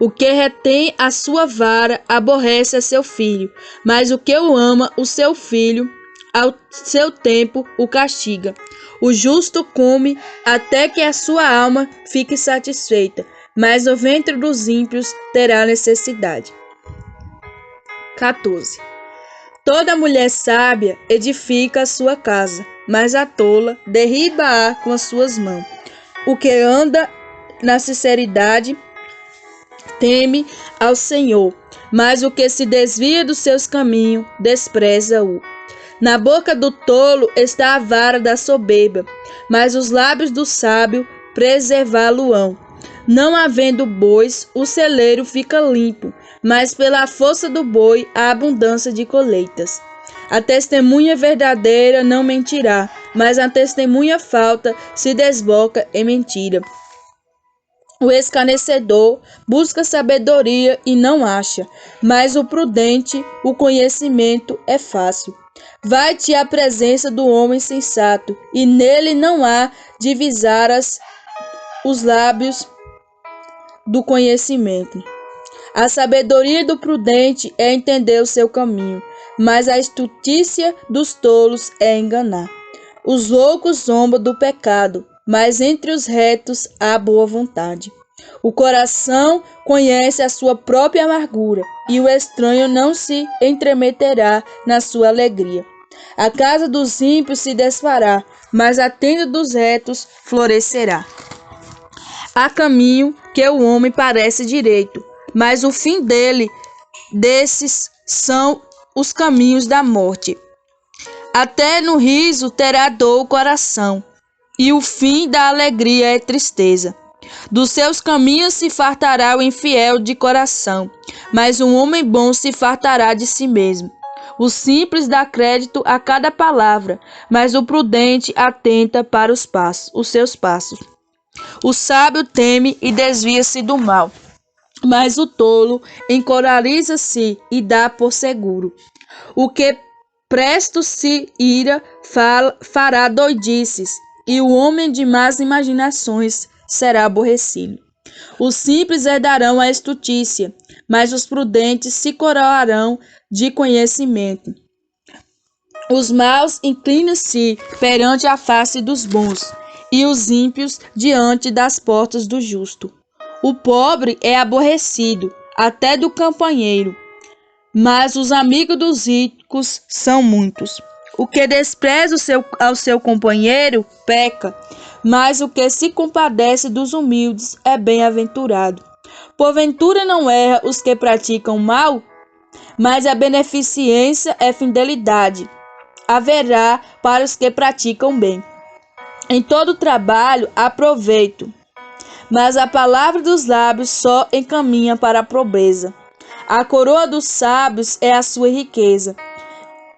O que retém a sua vara aborrece a seu filho, mas o que o ama, o seu filho, ao seu tempo o castiga. O justo come até que a sua alma fique satisfeita, mas o ventre dos ímpios terá necessidade. 14. Toda mulher sábia edifica a sua casa, mas a tola derriba-a com as suas mãos. O que anda na sinceridade teme ao Senhor, mas o que se desvia dos seus caminhos despreza-o. Na boca do tolo está a vara da soberba, mas os lábios do sábio preservá-lo-ão. Não havendo bois, o celeiro fica limpo, mas pela força do boi a abundância de colheitas. A testemunha verdadeira não mentirá, mas a testemunha falsa se desboca em mentira. O escarnecedor busca sabedoria e não acha, mas o prudente, o conhecimento é fácil. Vai-te à presença do homem sensato, e nele não há divisaras os lábios do conhecimento. A sabedoria do prudente é entender o seu caminho, mas a astutícia dos tolos é enganar. Os loucos zombam do pecado, mas entre os retos há boa vontade. O coração conhece a sua própria amargura, e o estranho não se entremeterá na sua alegria. A casa dos ímpios se desfará, mas a tenda dos retos florescerá. Há caminho que o homem parece direito, mas o fim desses são os caminhos da morte. Até no riso terá dor o coração, e o fim da alegria é tristeza. Dos seus caminhos se fartará o infiel de coração, mas um homem bom se fartará de si mesmo. O simples dá crédito a cada palavra, mas o prudente atenta para os seus passos. O sábio teme e desvia-se do mal, mas o tolo encorariza-se e dá por seguro. O que presto se ira fará doidices, e o homem de más imaginações será aborrecido. Os simples herdarão a estutícia, mas os prudentes se coroarão de conhecimento. Os maus inclinam-se perante a face dos bons, e os ímpios diante das portas do justo. O pobre é aborrecido, até do companheiro, mas os amigos dos ricos são muitos. O que despreza ao seu companheiro peca, mas o que se compadece dos humildes é bem-aventurado. Porventura não erra os que praticam mal, mas a beneficência é fidelidade. Haverá para os que praticam bem. Em todo trabalho há proveito, mas a palavra dos lábios só encaminha para a pobreza. A coroa dos sábios é a sua riqueza.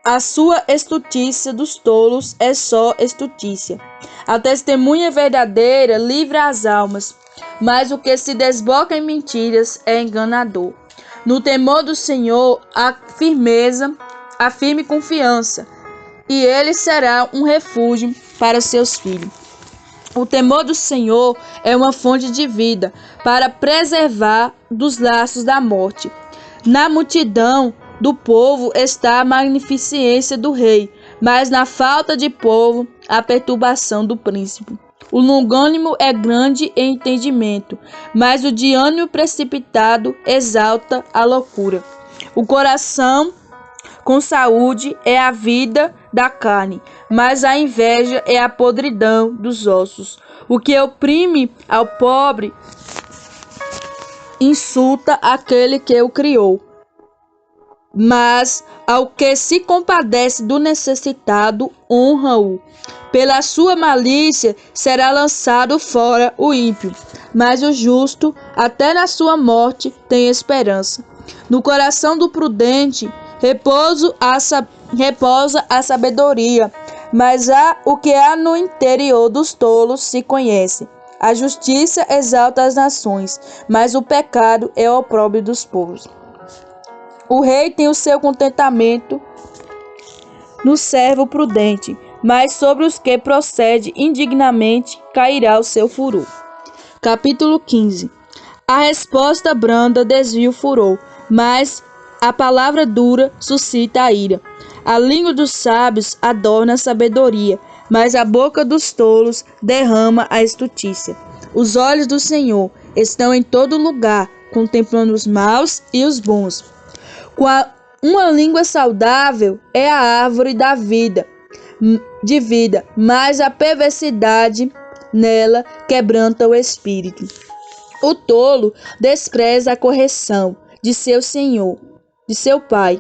A sua estutícia dos tolos é só estutícia. A testemunha verdadeira livra as almas, mas o que se desboca em mentiras é enganador. No temor do Senhor há firmeza, há firme confiança, e ele será um refúgio para seus filhos. O temor do Senhor é uma fonte de vida para preservar dos laços da morte. Na multidão do povo está a magnificência do rei, mas na falta de povo a perturbação do príncipe. O longânimo é grande em entendimento, mas o de ânimo precipitado exalta a loucura. O coração com saúde é a vida da carne, mas a inveja é a podridão dos ossos. O que oprime ao pobre insulta aquele que o criou, mas ao que se compadece do necessitado, honra-o. Pela sua malícia será lançado fora o ímpio, mas o justo, até na sua morte, tem esperança. No coração do prudente repousa a sabedoria, mas o que há no interior dos tolos se conhece. A justiça exalta as nações, mas o pecado é o opróbrio dos povos. O rei tem o seu contentamento no servo prudente, mas sobre os que procedem indignamente cairá o seu furor. Capítulo 15. A resposta branda desvia o furor, mas a palavra dura suscita a ira. A língua dos sábios adorna a sabedoria, mas a boca dos tolos derrama a estutícia. Os olhos do Senhor estão em todo lugar, contemplando os maus e os bons. Uma língua saudável é a árvore da vida, mas a perversidade nela quebranta o espírito. O tolo despreza a correção de seu senhor, de seu pai,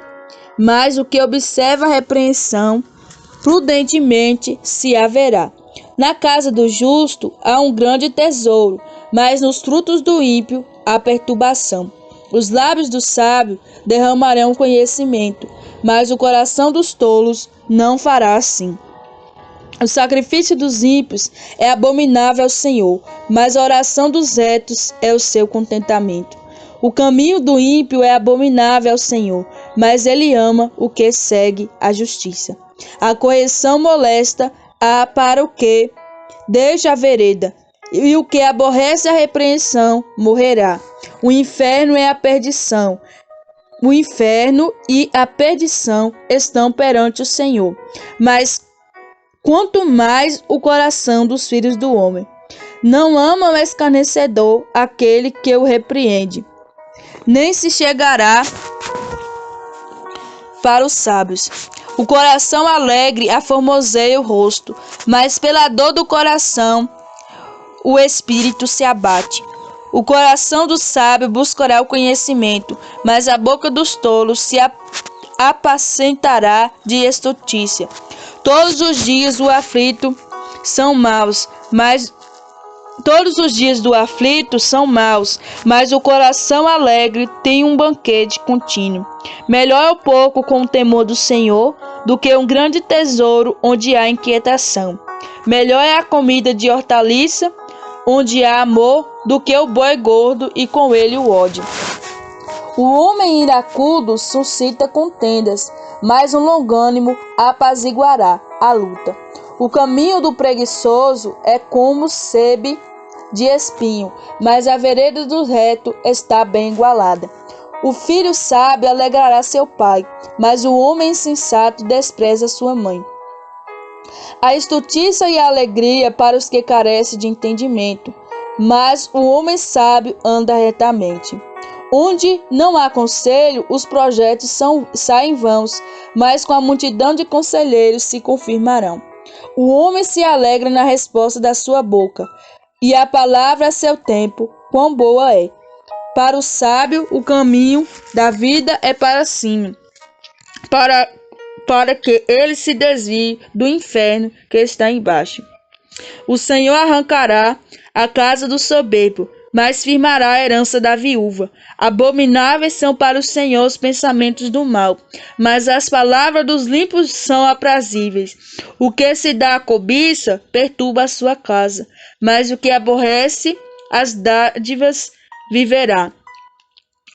mas o que observa a repreensão prudentemente se haverá. Na casa do justo há um grande tesouro, mas nos frutos do ímpio há perturbação. Os lábios do sábio derramarão conhecimento, mas o coração dos tolos não fará assim. O sacrifício dos ímpios é abominável ao Senhor, mas a oração dos retos é o seu contentamento. O caminho do ímpio é abominável ao Senhor, mas ele ama o que segue a justiça. A correção molesta há para o que deixa a vereda, e o que aborrece a repreensão morrerá. O inferno é a perdição. O inferno e a perdição estão perante o Senhor, mas quanto mais o coração dos filhos do homem. Não ama o escarnecedor aquele que o repreende, nem se chegará para os sábios. O coração alegre aformoseia o rosto, mas pela dor do coração o espírito se abate. O coração do sábio buscará o conhecimento, mas a boca dos tolos se apacentará de estultícia. Todos os dias do aflito são maus, mas o coração alegre tem um banquete contínuo. Melhor é o pouco com o temor do Senhor do que um grande tesouro onde há inquietação. Melhor é a comida de hortaliça onde há amor do que o boi gordo e com ele o ódio. O homem iracudo suscita contendas, mas um longânimo apaziguará a luta. O caminho do preguiçoso é como sebe de espinho, mas a vereda do reto está bem igualada. O filho sábio alegrará seu pai, mas o homem insensato despreza sua mãe. A estultícia e a alegria para os que carecem de entendimento, mas o homem sábio anda retamente. Onde não há conselho, os projetos saem vãos, mas com a multidão de conselheiros se confirmarão. O homem se alegra na resposta da sua boca, e a palavra a seu tempo, quão boa é. Para o sábio, o caminho da vida é para cima, para que ele se desvie do inferno que está embaixo. O Senhor arrancará a casa do soberbo, mas firmará a herança da viúva. Abomináveis são para o Senhor os pensamentos do mal, mas as palavras dos limpos são aprazíveis. O que se dá à cobiça perturba a sua casa, mas o que aborrece as dádivas viverá.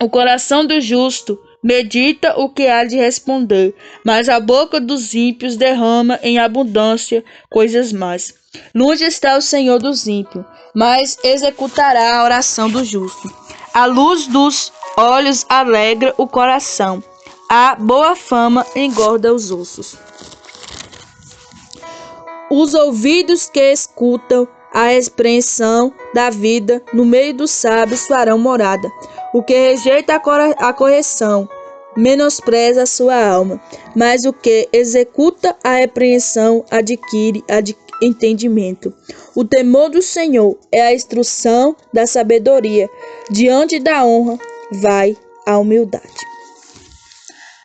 O coração do justo medita o que há de responder, mas a boca dos ímpios derrama em abundância coisas más. Longe está o Senhor dos ímpios, mas executará a oração do justo. A luz dos olhos alegra o coração, a boa fama engorda os ossos. Os ouvidos que escutam a repreensão da vida no meio dos sábios farão morada. O que rejeita a correção menospreza a sua alma, mas o que executa a repreensão adquire entendimento. O temor do Senhor é a instrução da sabedoria. Diante da honra vai a humildade.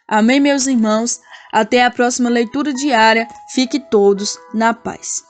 Amém, meus irmãos. Até a próxima leitura diária. Fique todos na paz.